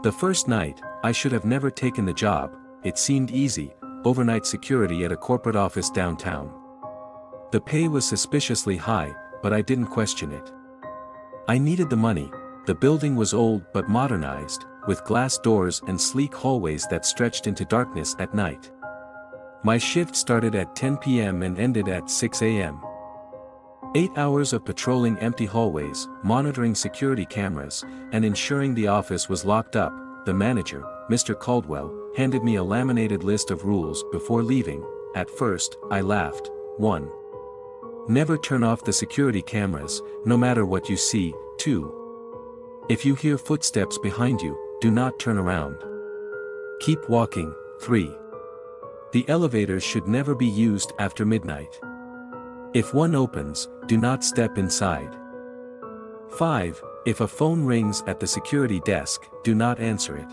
The first night, I should have never taken the job. It seemed easy, overnight security at a corporate office downtown. The pay was suspiciously high, but I didn't question it. I needed the money. The building was old but modernized, with glass doors and sleek hallways that stretched into darkness at night. My shift started at 10 p.m. and ended at 6 a.m. 8 hours of patrolling empty hallways, monitoring security cameras, and ensuring the office was locked up. The manager, Mr. Caldwell, handed me a laminated list of rules before leaving. At first, I laughed. 1. Never turn off the security cameras, no matter what you see. 2. If you hear footsteps behind you, do not turn around. Keep walking. 3. The elevators should never be used after midnight. If one opens, do not step inside. 5. If a phone rings at the security desk, do not answer it.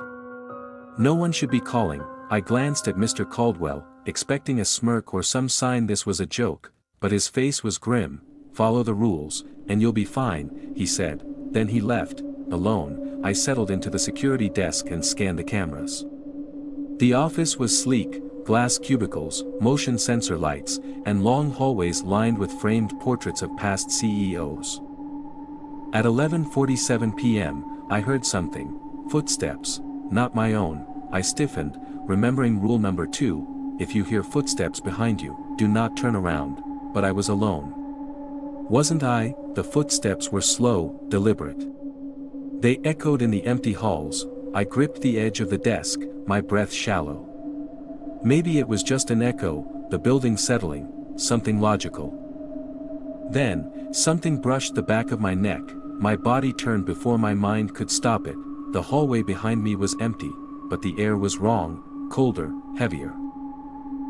No one should be calling. I glanced at Mr. Caldwell, expecting a smirk or some sign this was a joke, but his face was grim. Follow the rules, and you'll be fine, he said. Then he left. Alone, I settled into the security desk and scanned the cameras. The office was sleek, glass cubicles, motion sensor lights, and long hallways lined with framed portraits of past CEOs. At 11:47 p.m., I heard something. Footsteps, not my own. I stiffened, remembering rule number 2, if you hear footsteps behind you, do not turn around. But I was alone. Wasn't I? The footsteps were slow, deliberate. They echoed in the empty halls. I gripped the edge of the desk, my breath shallow. Maybe it was just an echo, the building settling, something logical. Then, something brushed the back of my neck. My body turned before my mind could stop it. The hallway behind me was empty, but the air was wrong, colder, heavier.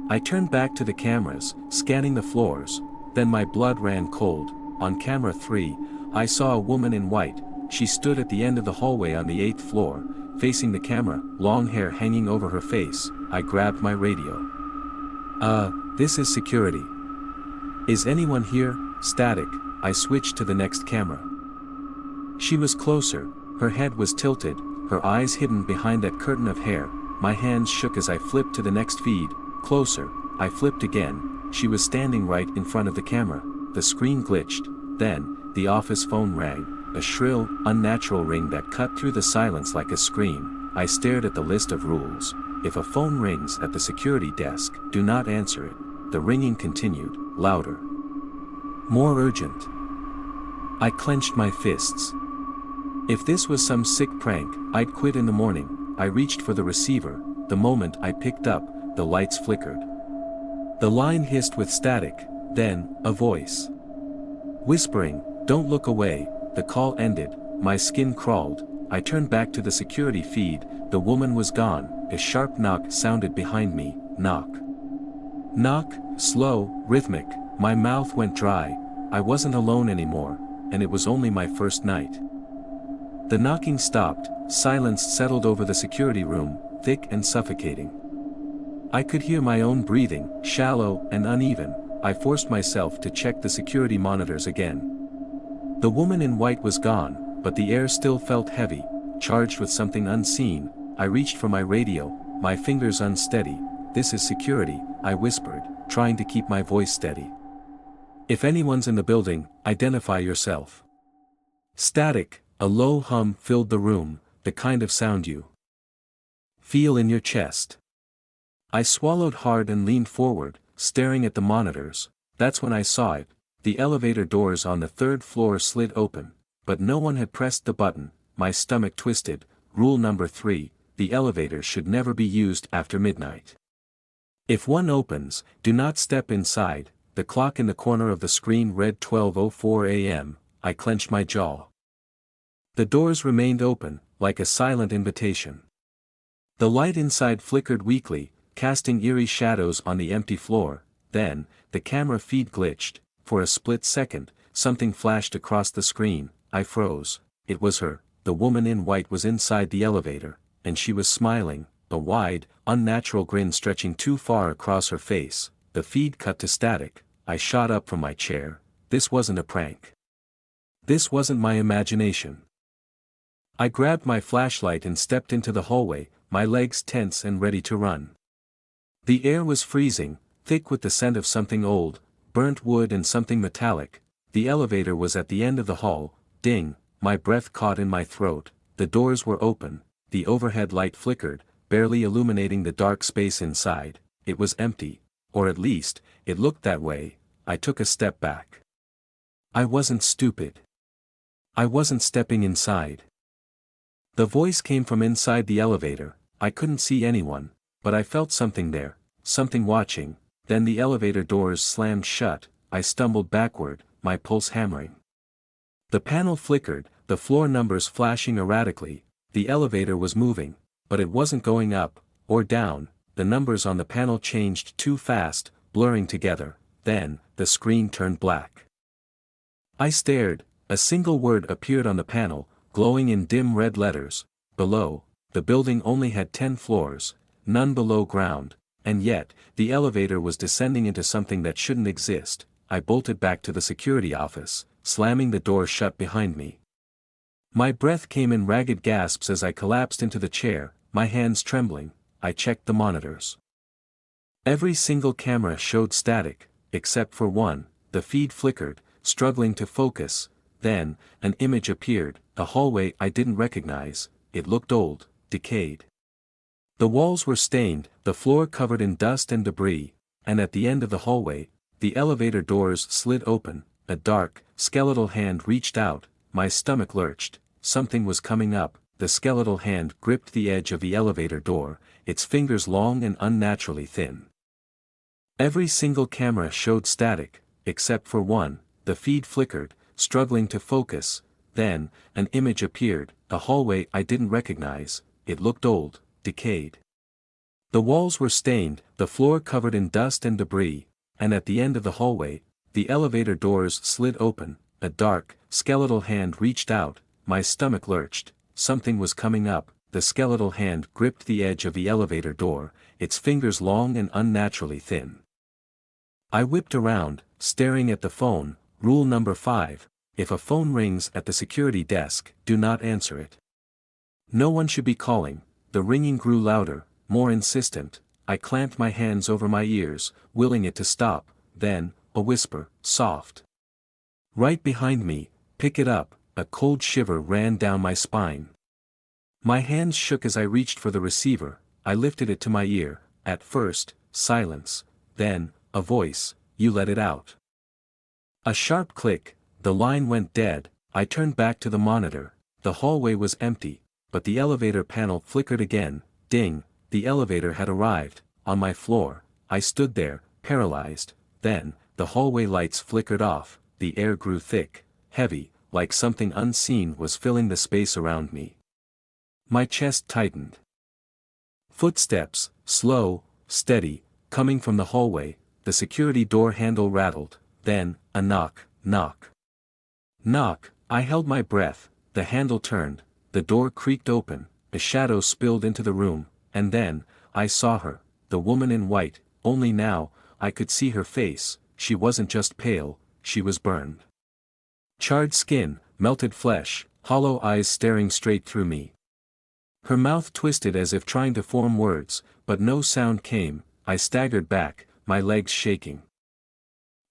I turned back to the cameras, scanning the floors. Then my blood ran cold. On camera 3, I saw a woman in white. She stood at the end of the hallway on the 8th floor, facing the camera, long hair hanging over her face. I grabbed my radio. This is security. Is anyone here? Static. I switched to the next camera. She was closer. Her head was tilted, her eyes hidden behind that curtain of hair. My hands shook as I flipped to the next feed. Closer. I flipped again. She was standing right in front of the camera. The screen glitched. Then, the office phone rang. A shrill, unnatural ring that cut through the silence like a scream. I stared at the list of rules. If a phone rings at the security desk, do not answer it. The ringing continued, louder. More urgent. I clenched my fists. If this was some sick prank, I'd quit in the morning. I reached for the receiver. The moment I picked up, the lights flickered. The line hissed with static, then, a voice. Whispering, "Don't look away." The call ended, my skin crawled. I turned back to the security feed. The woman was gone. A sharp knock sounded behind me. Knock. Knock, slow, rhythmic. My mouth went dry. I wasn't alone anymore, and it was only my first night. The knocking stopped. Silence settled over the security room, thick and suffocating. I could hear my own breathing, shallow and uneven. I forced myself to check the security monitors again. The woman in white was gone, but the air still felt heavy, charged with something unseen. I reached for my radio, my fingers unsteady. "This is security," I whispered, trying to keep my voice steady. "If anyone's in the building, identify yourself." Static, a low hum filled the room, the kind of sound you feel in your chest. I swallowed hard and leaned forward, staring at the monitors. That's when I saw it. The elevator doors on the 3rd floor slid open, but no one had pressed the button. My stomach twisted. Rule number 3, the elevator should never be used after midnight. If one opens, do not step inside. The clock in the corner of the screen read 12:04 a.m. I clenched my jaw. The doors remained open, like a silent invitation. The light inside flickered weakly, casting eerie shadows on the empty floor. Then, the camera feed glitched. For a split second, something flashed across the screen. I froze. It was her. The woman in white was inside the elevator, and she was smiling, a wide, unnatural grin stretching too far across her face. The feed cut to static. I shot up from my chair. This wasn't a prank. This wasn't my imagination. I grabbed my flashlight and stepped into the hallway, my legs tense and ready to run. The air was freezing, thick with the scent of something old, burnt wood and something metallic. The elevator was at the end of the hall. Ding, my breath caught in my throat. The doors were open, the overhead light flickered, barely illuminating the dark space inside. It was empty, or at least, it looked that way. I took a step back. I wasn't stupid. I wasn't stepping inside. The voice came from inside the elevator. I couldn't see anyone, but I felt something there, something watching. Then the elevator doors slammed shut. I stumbled backward, my pulse hammering. The panel flickered, the floor numbers flashing erratically. The elevator was moving, but it wasn't going up or down. The numbers on the panel changed too fast, blurring together. Then, the screen turned black. I stared. A single word appeared on the panel, glowing in dim red letters. Below. The building only had 10 floors, none below ground, and yet, the elevator was descending into something that shouldn't exist. I bolted back to the security office, slamming the door shut behind me. My breath came in ragged gasps as I collapsed into the chair, my hands trembling. I checked the monitors. Every single camera showed static, except for one. The feed flickered, struggling to focus. Then, an image appeared, a hallway I didn't recognize. It looked old, decayed. The walls were stained, the floor covered in dust and debris, and at the end of the hallway, the elevator doors slid open. A dark, skeletal hand reached out. My stomach lurched. Something was coming up. The skeletal hand gripped the edge of the elevator door, its fingers long and unnaturally thin. Every single camera showed static, except for one. The feed flickered, struggling to focus. Then, an image appeared, a hallway I didn't recognize. It looked old, decayed. The walls were stained, the floor covered in dust and debris, and at the end of the hallway, the elevator doors slid open. A dark, skeletal hand reached out. My stomach lurched. Something was coming up. The skeletal hand gripped the edge of the elevator door, its fingers long and unnaturally thin. I whipped around, staring at the phone. Rule number 5, if a phone rings at the security desk, do not answer it. No one should be calling. The ringing grew louder, more insistent. I clamped my hands over my ears, willing it to stop. Then, a whisper, soft. Right behind me, pick it up. A cold shiver ran down my spine. My hands shook as I reached for the receiver. I lifted it to my ear. At first, silence. Then, a voice, you let it out. A sharp click, the line went dead. I turned back to the monitor. The hallway was empty, but the elevator panel flickered again. Ding, the elevator had arrived. On my floor, I stood there, paralyzed. Then, the hallway lights flickered off. The air grew thick, heavy, like something unseen was filling the space around me. My chest tightened. Footsteps, slow, steady, coming from the hallway. The security door handle rattled. Then, a knock, knock. Knock. I held my breath. The handle turned. The door creaked open. A shadow spilled into the room. And then, I saw her, the woman in white. Only now, I could see her face. She wasn't just pale, she was burned. Charred skin, melted flesh, hollow eyes staring straight through me. Her mouth twisted as if trying to form words, but no sound came. I staggered back, my legs shaking.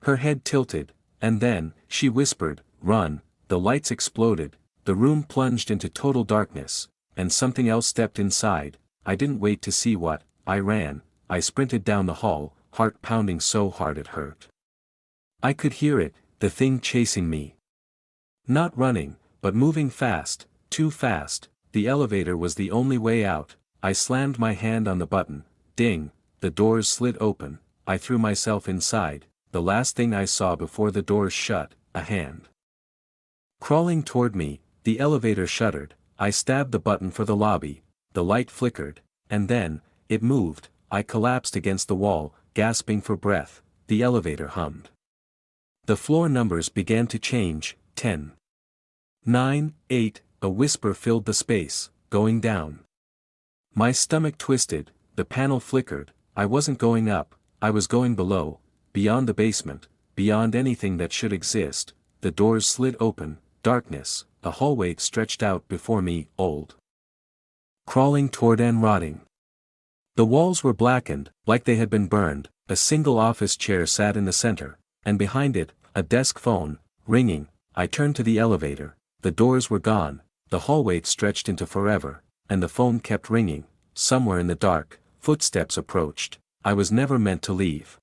Her head tilted, and then, she whispered, "Run." The lights exploded, the room plunged into total darkness, and something else stepped inside. I didn't wait to see what. I ran. I sprinted down the hall, heart pounding so hard it hurt. I could hear it, the thing chasing me. Not running, but moving fast, too fast. The elevator was the only way out. I slammed my hand on the button. Ding, the doors slid open. I threw myself inside. The last thing I saw before the doors shut, a hand crawling toward me. The elevator shuddered. I stabbed the button for the lobby. The light flickered, and then, it moved. I collapsed against the wall, gasping for breath. The elevator hummed. The floor numbers began to change. 10. 9, 8, a whisper filled the space, going down. My stomach twisted, the panel flickered. I wasn't going up, I was going below, beyond the basement, beyond anything that should exist. The doors slid open, darkness, a hallway stretched out before me, old. Crawling toward and rotting. The walls were blackened, like they had been burned, a single office chair sat in the center, and behind it, a desk phone, ringing. I turned to the elevator, the doors were gone, the hallway stretched into forever, and the phone kept ringing. Somewhere in the dark, footsteps approached. I was never meant to leave.